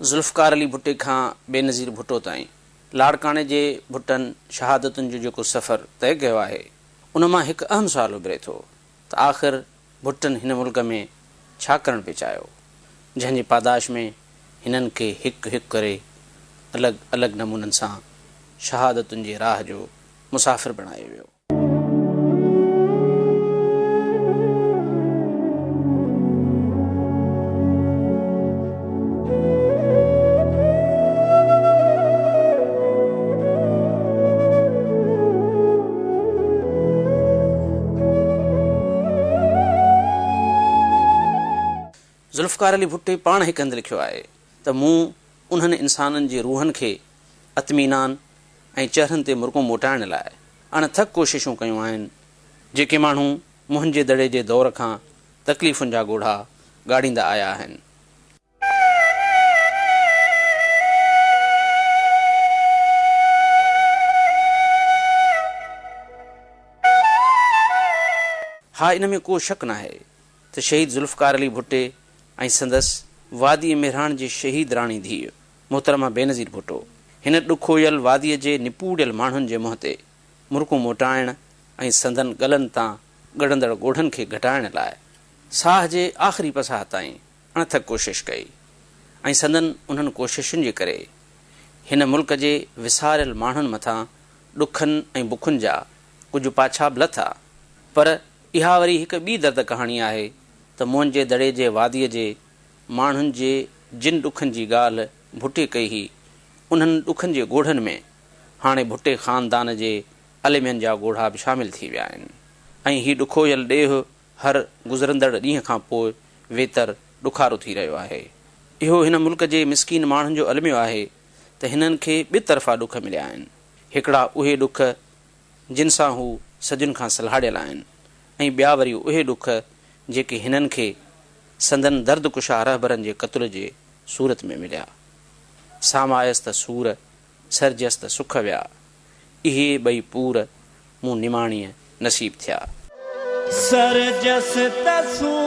ज़ुल्फ़कार अली भुट्टे खां बेनज़ीर भुट्टो ताईं लाड़काणे जे भुट्टनि शहादतुनि जो जेको सफ़र तय कयो आहे उन मां हिकु अहम सुवाल उभिरे थो त आख़िर भुट्टनि हिन मुल्क में छा करणु पिए चाहियो, जंहिंजी पादाश में हिननि खे हिकु हिकु करे अलॻि अलॻि नमूननि सां शहादतुनि जी राह जो मुसाफ़िर बणायो वियो। ज़ुल्फ़कार अली भुट्टे पाण हिकु हंधि लिखियो आहे त मूं उन्हनि इंसाननि जे रूहनि खे अतमीनान ऐं चेहरनि ते मुर्गो मोटाइण लाइ अणथक कोशिशूं कयूं आहिनि, जेके माण्हू मुंहिंजे दड़े जे दौर खां तकलीफ़ुनि जा ॻोढ़ा ॻाढ़ींदा आया आहिनि। हा, इन में को शक नाहे त शहीद ज़ुल्फ़कार अली भुट्टे ऐं संदसि वादी मेहरान जे शहीद राणी धीअ मोहतरमा बेनज़ीर भुट्टो हिन ॾुखोयल वादीअ जे निपूड़ियल माण्हुनि जे मुंहं ते मुर्को मोटाइण ऐं संदन गलनि तां ॻड़ंदड़ ॻोढ़नि खे घटाइण लाइ साह जे आख़िरी पसाह ताईं अणथक कोशिश कई ऐं संदन उन्हनि कोशिशुनि जे करे हिन मुल्क जे विसारियल माण्हुनि मथां ॾुखनि ऐं बुखुनि जा कुझु पाछा बि लथा। पर इहा वरी हिकु ॿी दर्द कहाणी आहे त मुंहिंजे दड़े जे वादीअ जे माण्हुनि जे जिन ॾुखनि जी ॻाल्हि भुट्टे कई हुई उन्हनि ॾुखनि जे ॻोढ़नि में हाणे भुट्टे ख़ानदान जे अलमियनि जा ॻोढ़ा बि शामिल थी विया आहिनि ऐं हीउ ॾुखोयल ॾेह हर गुज़रंदड़ ॾींहं खां पोइ वेतर ॾुखारो थी रहियो आहे। इहो हिन मुल्क जे मिसकीन माण्हुनि जो अलमियो आहे त हिननि खे ॿि तरफ़ा ॾुख मिलिया आहिनि। हिकिड़ा उहे ॾुख जिन सां हू सदियुनि खां सलहाड़ियल आहिनि ऐं ॿिया वरी उहे ॾुख जेके हिननि खे संदन दर्द कुशा रहबरनि जे क़त्ल जे सूरत में मिलिया। सामायस त सूर सरजस त सुख विया, इहे ॿई पूर मूं निमाणीअ नसीब थिया। सरजस त सूर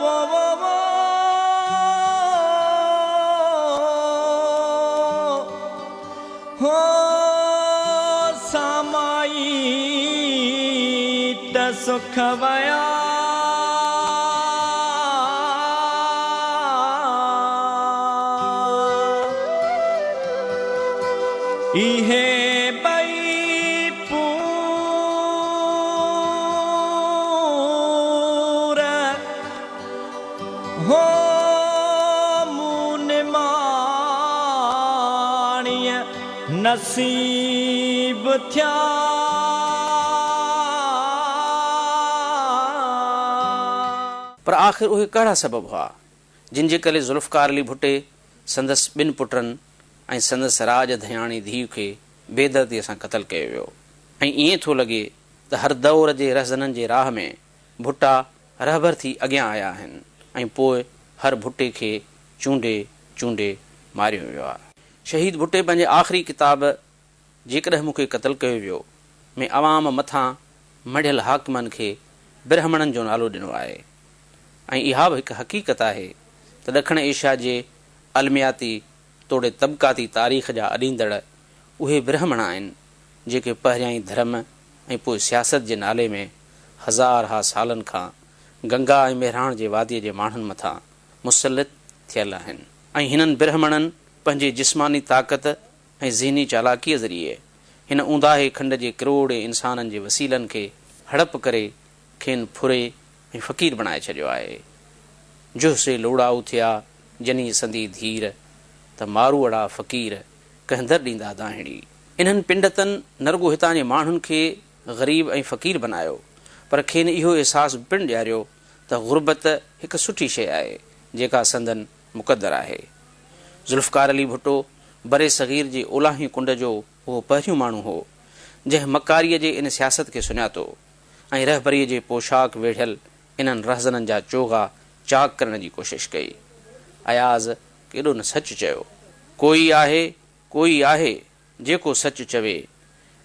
वो हो सामाई त सुख वया। इहे ॿई पूर हो मूं निमाणीअ नसीब थिया। पर आख़िर उहे कहिड़ा सबब हुआ जिन जे करे ज़ुल्फ़कार अली भुट्टे संदसि ॿिनि पुटनि ऐं संदसि राज धयाणी धीउ खे बेदर्दीअ सां क़तल कयो वियो। ऐं ईअं थो लॻे त हर दौर जे रहज़ननि जे राह में भुट्टा रहबर थी अॻियां आया आहिनि ऐं पोइ हर भुट्टे खे चूंडे चूंडे मारियो वियो आहे। शहीद भुट्टे पंहिंजे आख़िरी किताब जेकॾहिं मूंखे क़तल कयो वियो में अवाम मथां मढ़ियल हाकिमनि खे ब्रह्मणनि जो नालो ॾिनो आहे ऐं इहा बि हिकु हक़ीक़त आहे त ॾखिण एशिया जे अलमियाती तोड़े तबक़ाती तारीख़ जा अॾींदड़ उहे ब्रह्मण आहिनि जेके पहिरियां ई धर्म ऐं पोइ सियासत जे नाले में हज़ार हा सालनि खां गंगा ऐं मेहराण जे वादीअ जे माण्हुनि मथां मुसलित थियल आहिनि। ऐं हिननि ब्रह्मणनि पंहिंजे जिस्मानी ताक़त ऐं ज़हनी चालाकीअ ज़रिए हिन ऊंदाहे खंड जे करोड़े इंसाननि जे वसीलनि खे हड़प करे खेनि फुरे ऐं फ़क़ीर बणाए छॾियो आहे। जुह से लोड़ाऊ थिया जनी संदी धीर त मारू अड़ा फ़क़ीर कहंदर ॾींदा दाहिड़ी। इन्हनि पिंडतनि न रुॻो हितां जे माण्हुनि खे ग़रीब ऐं फ़क़ीर बनायो पर खेनि इहो अहसासु पिणु ॾियारियो त ग़ुरबत हिकु सुठी शइ आहे जेका संदन मुक़दर आहे। ज़ुल्फ़कार अली भुट्टो बरे सग़ीर जे ओलाही कुंड जो उहो पहिरियों माण्हू हो जंहिं मकारीअ जे इन सियासत खे सुञातो ऐं रहबरीअ जे पोशाक वेढ़ियल इन्हनि रहज़ननि जा चोगा चाक करण जी कोशिश कई। अयाज़ केॾो न सच चयो, कोई आहे जेको सच चवे,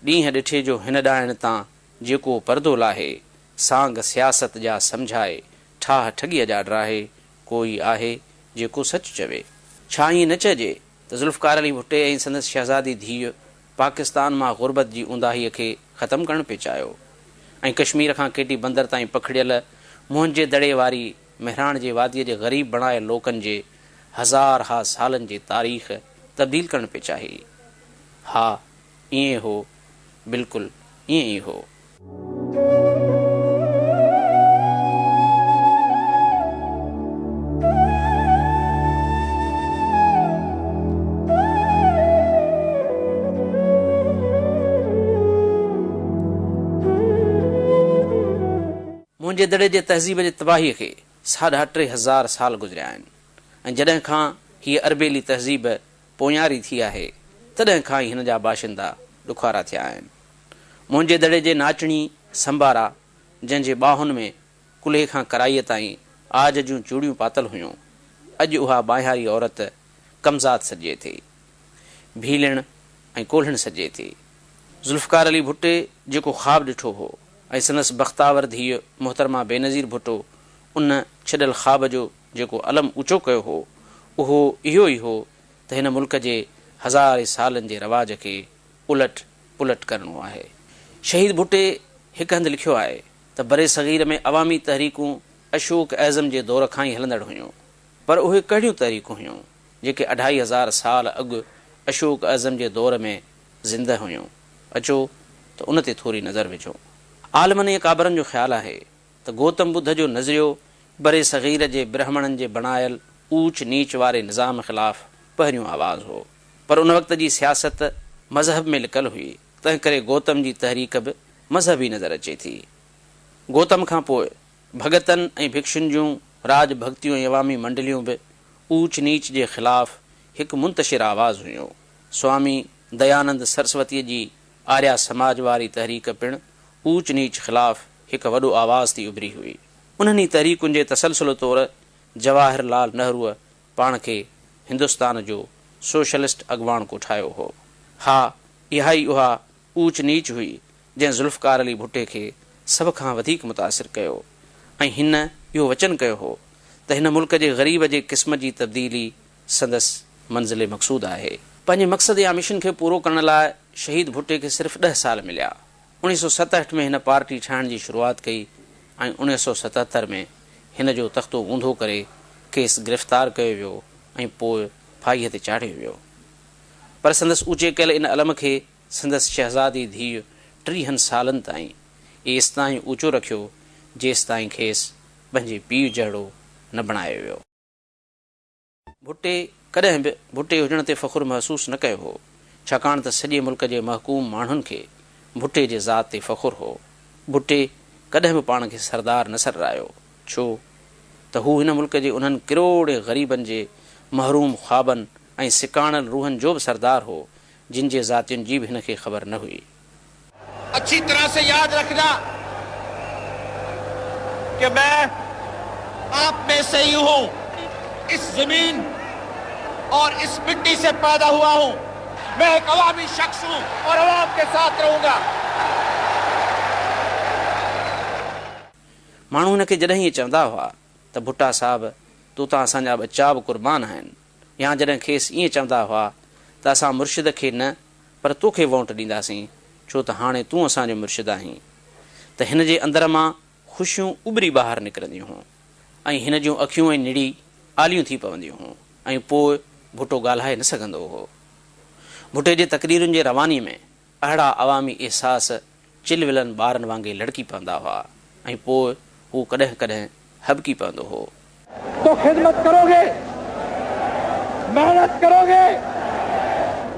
ॾींहं ॾिठे जो हिन ॾाइण तां जेको परदो लाहे, सांग सियासत जा सम्झाए ठाह ठॻीअ जा ड्राहे कोई आहे जेको सच चवे। छा ईअं न चइजे त ज़ुल्फ़कार अली भुट्टे ऐं संदसि शहज़ादी धीउ पाकिस्तान मां ग़ुर्बत जी ऊंदाहीअ खे ख़तमु करणु पिए चाहियो ऐं कश्मीर खां केटी बंदर ताईं पखड़ियल मुंहिंजे दड़े वारी मेहराण जे वादीअ जे ग़रीब बणायल लोकनि जे हज़ार हा सालनि जी तारीख़ तब्दील करणु पिए चाही। हा, ईअं हो, बिल्कुलु ईअं ई हो। मुंहिंजे दड़े जे तहज़ीब जे तबाहीअ खे 3.5 साल गुज़रिया आहिनि ऐं जॾहिं खां हीअ अरबेली तहज़ीब पोयारी थी आहे तॾहिं खां ई हिन जा बाशिंदा ॾुखारा थिया आहिनि। मुंहिंजे दड़े जे नाचणी संबारा जंहिंजे ॿाहुनि में कुल्हे खां कराईअ ताईं आज जूं चूड़ियूं पातल हुयूं, अॼु उहा ॿाहियारी औरत कमज़ात सॼे थी, भीलण ऐं कोल्हण सॼे थी। ज़ुल्फ़कार अली भुट्टे जेको ख़्वाबु ॾिठो हो ऐं संदसि बख़्तावर धीउ मोहतरमा बेनज़ीर भुट्टो उन छॾियल ख़्वाब जो जेको अलम ऊचो कयो हो, उहो इहो ई हो त हिन मुल्क जे हज़ारे सालनि जे रवाज खे उलट पुलट करणो आहे। शहीद भुट्टे हिकु हंधि लिखियो आहे त बरे सग़ीर में अवामी तहरीकूं अशोक एज़म जे दौर खां ई हलंदड़ हुयूं, पर उहे कहिड़ियूं तहरीकूं हुयूं जेके 2500 साल अॻु अशोक एज़म जे दौर में ज़िंदह हुयूं। अचो त उन ते थोरी नज़र विझो। आलमनि ऐं काबरनि जो ख़्यालु आहे त गौतम बुद्ध जो नज़रियो बरे सग़ीर जे ब्राह्मणनि जे बणायल ऊच नीच वारे निज़ाम ख़िलाफ़ पहिरियों आवाज़ हो, पर उन वक़्त जी सियासत मज़हब में लिकल हुई, तंहिं करे गौतम जी तहरीक बि मज़हबी नज़र अचे थी। गौतम खां पोइ भगतनि ऐं भिक्षुनि जूं राज भक्तियूं ऐं अवामी मंडलियूं बि ऊच नीच जे ख़िलाफ़ हिकु मुंतशिर आवाज़ हुयूं। स्वामी दयानंद सरस्वतीअ जी आर्या समाज वारी तहरीक पिणु ऊच नीच ख़िलाफ़ हिकु वॾो आवाज़ थी उभरी हुई। उन्हनि तहरीकुनि जे तसलसल तौरु जवाहरलाल नेहरूअ पाण खे हिंदुस्तान जो सोशलिस्ट अॻवान को ठाहियो हो। हा, इहा ई उहा ऊच नीच हुई जंहिं ज़ुल्फ़कार अली भुट्टे खे सभ खां वधीक मुतासिर कयो ऐं हिन इहो वचन कयो हो त हिन मुल्क जे ग़रीब जे क़िस्म जी तब्दीली संदसि मंज़िल मक़सूद आहे। पंहिंजे मक़सद या मिशन खे पूरो करण लाइ शहीद भुट्टे खे सिर्फ़ु 10 साल मिलिया। 1967 में हिन पार्टी ठाहिण जी शुरूआत कई ऐं 1977 में हिन जो तख़्तो ऊंधो करे खेसि गिरफ़्तार कयो वियो ऐं पोइ फाईअ ते चाढ़ियो वियो। पर संदसि ऊचे कयल इन अलम खे संदसि शहज़ादी धीउ 30 सालनि ताईं एसि ताईं ऊचो रखियो जेसि ताईं खेसि पंहिंजे पीउ जहिड़ो न बणायो वियो। भुट्टे कॾहिं बि भुट्टे हुजण ते फ़ख़ुरु महसूसु न कयो हो, छाकाणि त सॼे मुल्क जे महकूम माण्हुनि खे भुट्टे जे ज़ात ते फ़ख़ुरु हो। भुट्टे कॾहिं बि पाण खे सरदार न सर्रायो, छो त हू हिन मुल्क जे उन्हनि किरोड़े ग़रीबनि जे महरूम ख़्वाबनि ऐं सिकाणल रूहनि जो बि सरदार हो जिन जे ज़ातियुनि जी बि हिन खे ख़बर न हुई। अच्छी तरह से याद रखना कि मैं आप में से ही हूं, इस जमीन और इस मिट्टी से पैदा हुआ हूं। मैं एक अवामी शख्स हूं और अवाम के साथ रहूंगा। माण्हू हिन खे जॾहिं इहे चवंदा हुआ त भुट्टा साहब तूं त असांजा बच्चा बि क़ुर्बान आहिनि, या जॾहिं खेसि ईअं चवंदा हुआ त असां मुर्शिद खे न पर तोखे वोट ॾींदासीं छो त हाणे तूं असांजो मुर्शिद आहीं, त हिन जे अंदर मां ख़ुशियूं उभरी ॿाहिरि निकिरंदियूं हुयूं ऐं हिन जूं अखियूं ऐं निड़ी आलियूं थी पवंदियूं हुयूं ऐं पोइ भुट्टो ॻाल्हाए न सघंदो हो। भुट्टे जे तक़रीरुनि जे रवानी में अहिड़ा अवामी अहसास चिलविलनि ॿारनि वांगुरु लड़की पवंदा हुआ ऐं पोइ हू कॾहिं कॾहिं हबकी पवंदो हो। तो खिदमत करोगे, मेहनत करोगे,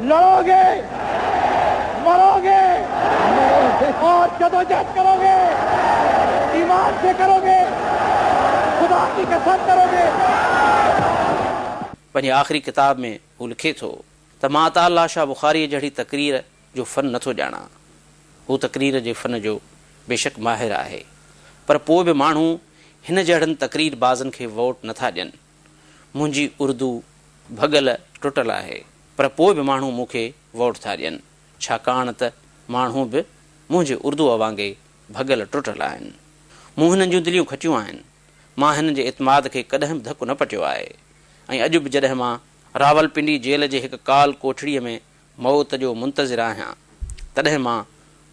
लड़ोगे, मरोगे और जदोजहद करोगे, ईमान से करोगे, खुदा की कसम करोगे। पंहिंजी आख़िरी किताब में हू लिखे थो त मां अता शाह बुखारी जहिड़ी तक़रीर जो फ़न नथो ॼाणा। हू तक़रीर जे फ़न जो बेशक माहिर आहे, पर पोइ बि माण्हू हिन जहिड़नि तक़रीर बाज़नि खे वोट नथा ॾियनि। मुंहिंजी उर्दू भॻल टुटल आहे, पर पोइ बि माण्हू मूंखे वोट था ॾियनि, छाकाणि त माण्हू बि मुंहिंजे उर्दूअ वांगुरु भॻल टुटल आहिनि। मूं हिननि जूं दिलियूं खटियूं आहिनि, मां हिन जे इतमाद खे कॾहिं बि धकु न पटियो आहे ऐं अॼु बि जॾहिं मां रावलपिंडी जेल जे हिकु काल कोठड़ीअ में मौत जो मुंतज़िर आहियां तॾहिं मां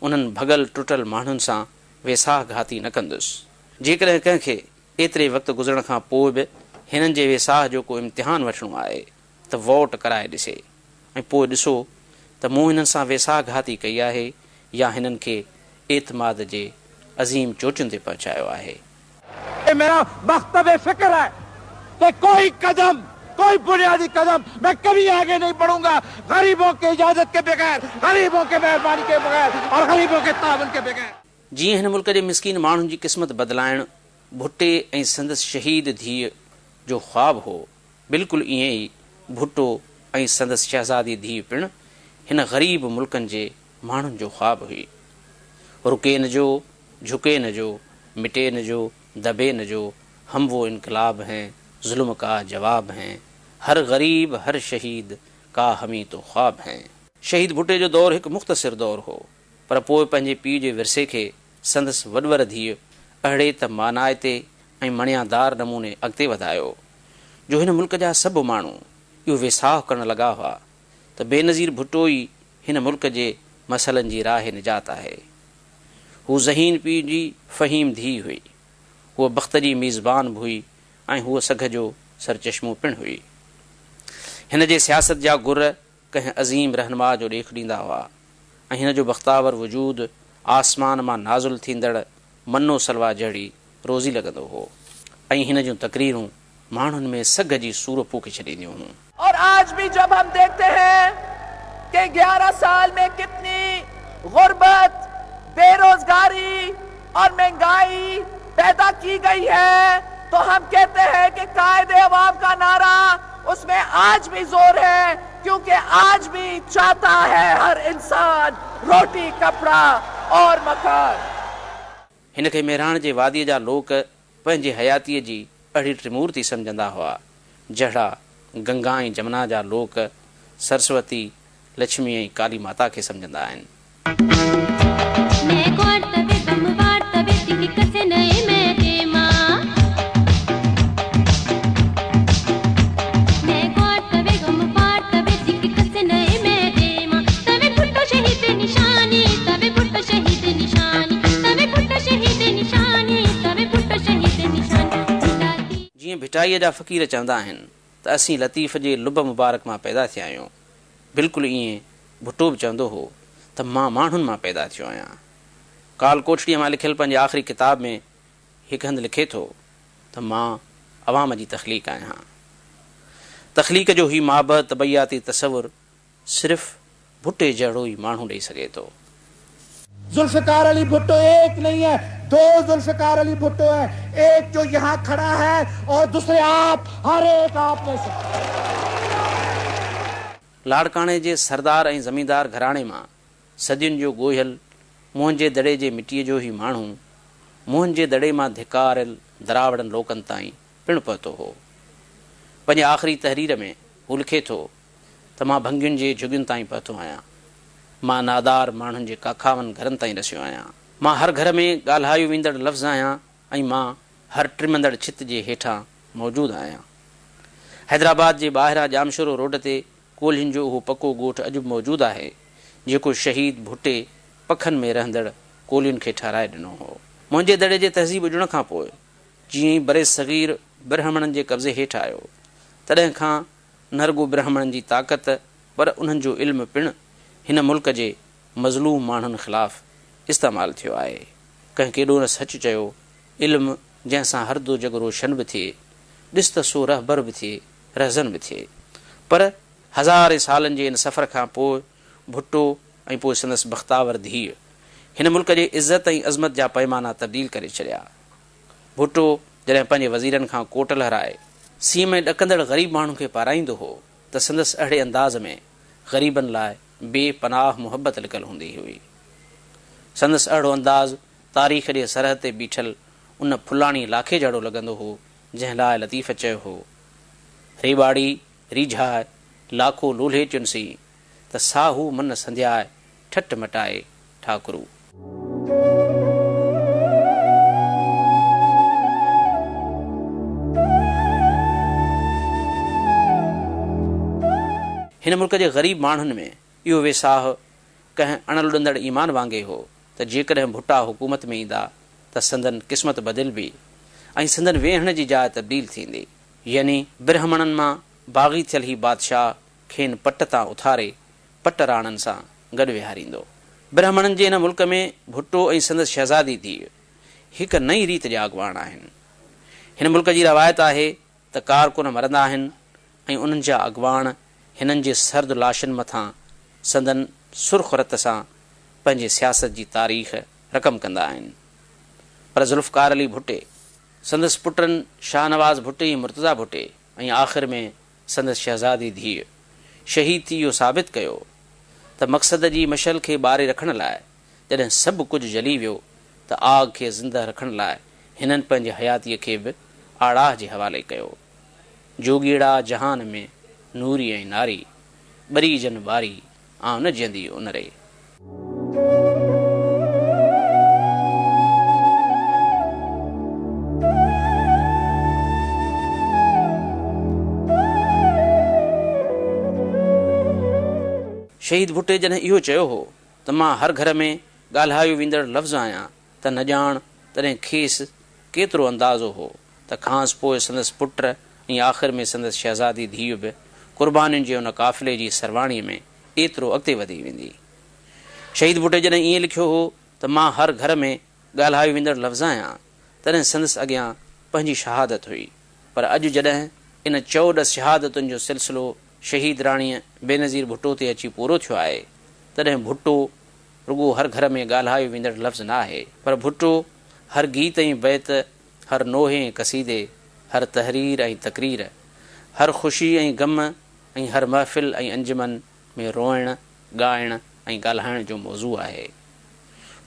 उन्हनि भॻल टुटल माण्हुनि सां वेसाह घाती न कंदुसि। जेकॾहिं कंहिंखे एतिरे वक़्तु गुज़रण खां पोइ बि हिननि जे वेसाह जो को इम्तिहान वठिणो आहे त वोट कराए ॾिसे ऐं पोइ ॾिसो त मूं हिननि सां वेसाह घाती कई आहे या हिननि खे एतमाद जे अज़ीम चोटियुनि ते पहुचायो आहे। मेरा मकतब फिक्र है कि कोई कदम, कोई बुनियादी कदम मैं कभी आगे नहीं बढ़ूंगा गरीबों की इजाजत के बगैर, गरीबों के मेहरबानी के बगैर और गरीबों के ताबन के बगैर। जीअं हिन मुल्क जे मिस्कीन माण्हुनि जी क़िस्मत बदिलाइण भुट्टे ऐं संदसि शहीद धीअ जो ख्वाबु हो, बिल्कुलु ईअं ई भुट्टो ऐं संदसि शहज़ादी धीअ पिणु हिन ग़रीब मुल्कनि जे माण्हुनि जो ख्वाबु हुई। रुके न जो, झुके न जो, मिटे न जो, दबे न जो, हम वो इनकलाब हैं, जुल्म का जवाब हैं, हर गरीब हर शहीद का हमी तो ख्वाब हैं। शहीद भुट्टे जो दौरु हिकु मुख़्तसिर दौरु हो, पर पोइ पंहिंजे पीउ जे विरसे खे संदसि वॾवर धीअ अहिड़े त मानाइते ऐं मणियादार नमूने अॻिते वधायो जो हिन मुल्क जा सभु माण्हू इहो वेसाह करणु लॻा हुआ त बेनज़ीर भुट्टो ई हिन मुल्क जे मसइलनि जी राह निजात आहे। हू ज़हीन पीउ जी फ़हीम धीउ हुई, हूअ बख़्त जी मेज़बान बि हुई ऐं हूअ सघ जो सरचश्मो पिणु हुई। हिन जे सियासत जा गुर कंहिं अज़ीम रहनुमा जो ॾेख ॾींदा हुआ ऐं हिन जो बख़्तावर वजूद आसमान मां नाज़ुल थींदड़ मनो सलवा जहिड़ी रोज़ी लॻंदो हो ऐं हिन जूं तक़रीरूं माण्हुनि में सघ जी सूर फूके छॾींदियूं हुयूं। और आज भी जब हम देखते हैं कि 11 साल में कितनी गुर्बत, बेरोजगारी और महंगाई पैदा की गई है, तो हम कहते हैं कि कायदे अवाम का नारा उसमें आज भी जोर है, क्योंकि आज भी चाहता है हर इंसान रोटी, कपड़ा और मकान। हिन खे मेहराण जे वादीअ जा लोक पंहिंजे हयातीअ जी अहिड़ी त्रिमूर्ति सम्झंदा हुआ जहिड़ा गंगा ऐं जमुना जा लोक सरस्वती, लक्ष्मी ऐं काली माता खे सम्झंदा आहिनि। जीअं भिटाईअ जा फ़क़ीर चवंदा आहिनि त असीं लतीफ़ जे लुब मुबारक मां पैदा थिया आहियूं, बिल्कुलु ईअं भुट्टो बि चवंदो हो त मां माण्हुनि मां पैदा थियो आहियां। काल कोठड़ीअ मां लिखियलु पंहिंजे आख़िरी किताब में हिकु हंधि लिखे थो त मां अवाम जी तख़लीक़ आहियां। तख़लीक़ जो ही माबत तबैयाती तसवुर सिर्फ़ भुट्टे जहिड़ो ई माण्हू ॾेई सघे थो। जुल्फ़िकार अली भुट्टो एक नहीं है, 2 जुल्फ़िकार अली भुट्टो है, एक जो यहाँ खड़ा है और दूसरे आप, हर एक आप में से। लाड़काणे जे सरदार ऐं ज़मींदार घराणे मां सदियुनि जो ॻोहियल मुंहिंजे दड़े जे मिटीअ जो ई माण्हू मुंहिंजे दड़े मां धिकारियल दरावड़नि लोकनि ताईं पिणु पहुतो हो। पंहिंजे आख़िरी तहरीर में हू लिखे थो त मां भंगियुनि जे झुगियुनि ताईं पहुतो आहियां, मां नादार माण्हुनि जे काखावनि घरनि ताईं रसियो आहियां, मां हर घर में ॻाल्हायो वेंदड़ लफ़्ज़ आहियां ऐं मां हर टिमंदड़ छित जे हेठां मौजूदु आहियां। हैदराबाद जे ॿाहिरां जामशोरो रोड ते कोल्हियुनि जो उहो पको ॻोठु अॼु बि मौजूदु आहे जेको शहीद भुट्टे पखनि में रहंदड़ कोल्हियुनि खे ठाराए ॾिनो हो। मुंहिंजे दड़े जे तहज़ीब उजण खां पोइ जीअं ई बरे सग़ीर ब्राह्मणनि जे कब्ज़े हेठि आयो, तॾहिं खां न रुॻो ब्राह्मणनि जी ताक़त पर उन्हनि जो इल्मु पिणु हिन मुल्क जे मज़लूम माण्हुनि ख़िलाफ़ इस्तेमालु थियो आहे। कंहिं केॾो न सच चयो, इल्मु जंहिंसां हर दो जग रोशन बि थिए, ॾिस त सो रहबर बि थिए, रहज़न बि थिए। पर हज़ारे सालनि जे इन सफ़र खां पोइ भुट्टो ऐं पोइ संदसि बख़्तावर धीअ हिन मुल्क जे इज़त ऐं अज़मत जा पैमाना तब्दील करे छॾिया। भुट्टो जॾहिं पंहिंजे वज़ीरनि खां कोट लहराए सीउ में ॾकंदड़ ग़रीब माण्हू खे पाराईंदो हो त संदसि अहिड़े अंदाज़ में ग़रीबनि लाइ बेपनाह मुहबत लिकल हूंदी हुई। संदसि अहिड़ो अंदाज़ तारीख़ जे सरहद ते बीठल उन फुलाणी लाखे जहिड़ो लॻंदो हो जंहिं लाइ लतीफ़ चयो हो, रेवाड़ी रीझाए लाखो लोल्हे चुनसी त साहू मन संध्याए ठट मटाए ठाकुरू। हिन मुल्क जे ग़रीब माण्हुनि में इहो वेसाह कंहिं अणल उॾंदड़ ईमान वांगुरु हो त जेकॾहिं भुट्टा हुकूमत में ईंदा त संदन क़िस्मत बदिलबी ऐं संदन वेहण जी जाइ तब्दील थींदी। यानी ब्रह्मणनि मां बाग़ी थियल ही बादशाह खेनि पट तां उथारे पट राणनि सां गॾु विहारींदो। ब्रह्मणनि जे हिन मुल्क में भुट्टो ऐं संदसि शहज़ादी धीउ हिकु नई रीत जा अॻवान आहिनि। हिन मुल्क जी रवायत आहे त कारकुन मरंदा आहिनि ऐं उन्हनि जा अॻवान हिननि जे सर्द लाशनि मथां संदन सुर्ख़ रत सां पंहिंजे सियासत जी तारीख़ रक़म कंदा आहिनि। पर ज़ुल्फ़कार अली भुट्टे, संदसि पुटनि शाहनवाज़ भुट्टे ऐं मुर्तज़ा भुट्टे ऐं आख़िर में संदसि शहज़ादी धीउ शहीद थी इहो साबित कयो त मक़सद जी मशल खे ॿारे रखण लाइ जॾहिं सभु कुझु जली वियो त आग खे ज़िंदह रखण लाइ हिननि पंहिंजे हयातीअ खे बि आड़ाह जे हवाले कयो। जोगीड़ा जहान में नूरी ऐं नारी ॿरी जन ॿारी आउं न जंदी उन रे। शहीद भुट्टे जॾहिं इहो चयो हो त मां हर घर में ॻाल्हायो वेंदड़ लफ़्ज़ आहियां त न ॼाण तॾहिं खेसि केतिरो अंदाज़ो हो त खांसि पोइ संदसि पुट ऐं आख़िर में संदसि शहज़ादी धीउ बि क़ुर्बानीयुनि जे उन काफ़िले जी सरवाणीअ में एतिरो अॻिते वधी वेंदी। शहीद भुट्टे जॾहिं ईअं लिखियो हो त मां हर घर में ॻाल्हायो वेंदड़ लफ़्ज़ आहियां तॾहिं संदसि अॻियां पंहिंजी शहादत हुई। पर अॼु जॾहिं इन 14 शहादतुनि जो सिलसिलो शहीद राणीअ बेनज़ीर भुट्टो ते अची पूरो थियो आहे तॾहिं भुट्टो रुगो हर घर में ॻाल्हायो वेंदड़ लफ़्ज़ न आहे, पर भुट्टो हर गीत ऐं बैत, हर नोहे ऐं कसीदे, हर तहरीर ऐं तकरीर, हर ख़ुशी ऐं ग़म ऐं हर महफ़िल ऐं अंजुमन में रोइण ॻाइण ऐं ॻाल्हाइण जो मौज़ू आहे।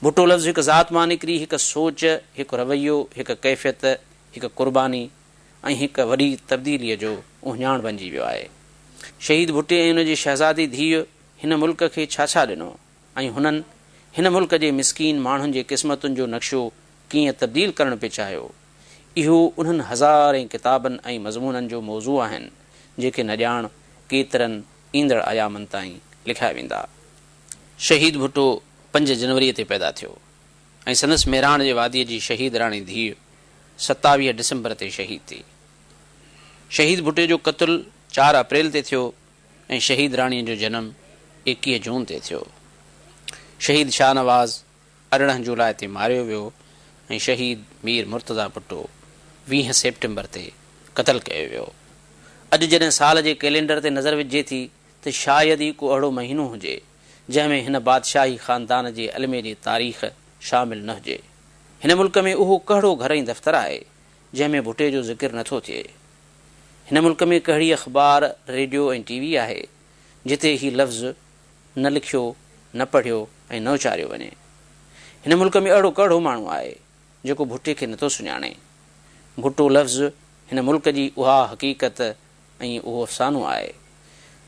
भुट्टो लफ़्ज़ हिकु ज़ात मां निकिरी हिकु सोच, हिकु रवैयो, हिकु कैफ़ियत, हिकु क़ुर्बानी ऐं हिकु वॾी तब्दीलीअ जो उहिञाण बणिजी वियो आहे। शहीद भुट्टे ऐं हुन जी शहज़ादी धीउ हिन मुल्क खे छा छा ॾिनो ऐं हुननि हिन मुल्क जे मिसकीन माण्हुनि जे क़िस्मतुनि जो नक्शो कीअं तब्दील करणु पिए चाहियो, इहो उन्हनि हज़ारे किताबनि ऐं मज़मूननि जो मौज़ू आहिनि जेके न ॼाण केतिरनि ईंदड़ अयामनि ताईं लिखिया वेंदा। शहीद भुट्टो 5 जनवरी ते पैदा थियो ऐं संदसि मेराण जे वादीअ जी शहीद राणी धीउ 27 डिसंबर ते शहीद थी। शहीद भुट्टे जो क़त्ल 4 अप्रैल ते थियो ऐं शहीद राणीअ जो जनमु 21 जून ते थियो। शहीद शाहनवाज़ 18 जुलाई ते मारियो वियो ऐं शहीद मीर मुर्तज़ा भुट्टो 20 सेप्टेम्बर ते क़त्ल कयो वियो। अॼु जॾहिं साल जे कैलेंडर ते नज़र विझे थी त शायदि ई को अहिड़ो महीनो हुजे जंहिंमें हिन बादशाही ख़ानदान जे अलमे जी तारीख़ शामिल न हुजे। हिन मुल्क में उहो कहिड़ो घर ऐं दफ़्तरु आहे जंहिंमें भुट्टे जो ज़िक्र नथो थिए। हिन मुल्क में कहिड़ी अख़बार, रेडियो ऐं टीवी आहे जिते ही लफ़्ज़ न लिखियो, न पढ़ियो ऐं न उचारियो वञे। हिन मुल्क में अहिड़ो कहिड़ो माण्हू आहे जेको भुट्टे खे नथो सुञाणे। भुट्टो लफ़्ज़ हिन मुल्क जी उहा हक़ीक़त ऐं उहो अफ़सानो आहे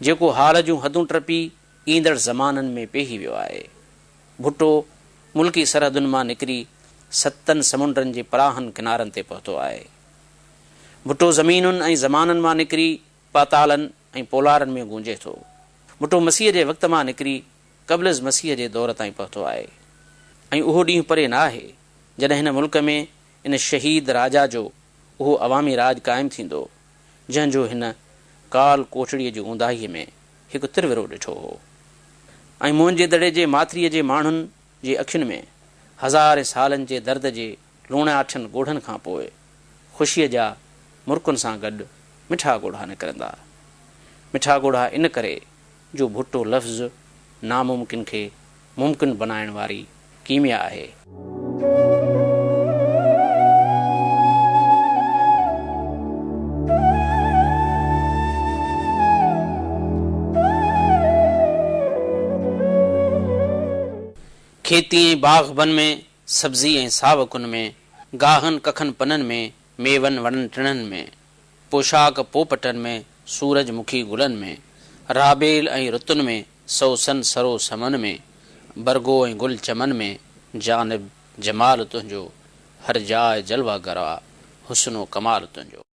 जेको हाल जूं हदूं टपी ईंदड़ ज़माननि में पेही वियो आहे। भुट्टो मुल्की सरहदुनि मां निकिरी 7 समुंडनि जे पराहनि किनारनि ते पहुतो आहे। भुट्टो ज़मीनुनि ऐं ज़माननि मां निकिरी पातालनि ऐं पोलारनि में गूंजे थो। भुट्टो मसीह जे वक़्त मां निकिरी क़ब्लज़ मसीह जे दौर ताईं पहुतो आहे ऐं उहो ॾींहुं परे न आहे जॾहिं हिन मुल्क में इन शहीद राजा जो उहो अवामी राज क़ाइमु थींदो जंहिंजो हिन काल कोठड़ीअ जी ऊंदाहीअ में हिकु तिरविरो ॾिठो हो ऐं मुंहिंजे दड़े जे माथिरीअ जे माण्हुनि जे अखियुनि में हज़ारे सालनि जे दर्द जे लूणाठनि ॻोढ़नि खां पोइ ख़ुशीअ जा मुर्कुनि सां गॾु मिठा ॻोढ़ा निकिरंदा। मिठा ॻोढ़ा इन करे जो भुट्टो लफ़्ज़ नामुमकिन खे मुमकिन बनाइण वारी कीमिया आहे। खेती ऐं बाग़बन में, सब्ज़ी ऐं सावकुन में, गाहनि कखनि पननि में, मेवनि वणनि टिणनि में, पोशाक पोपटनि में, सूरजमुखी गुलनि में, राबेल ऐं रुतुनि में, सौसन सरो समन में, बरगो ऐं गुल चमन में, जानिब जमाल तुंहिंजो, हर जाइ जलवा गरवा, हुस्नो कमाल तुंहिंजो।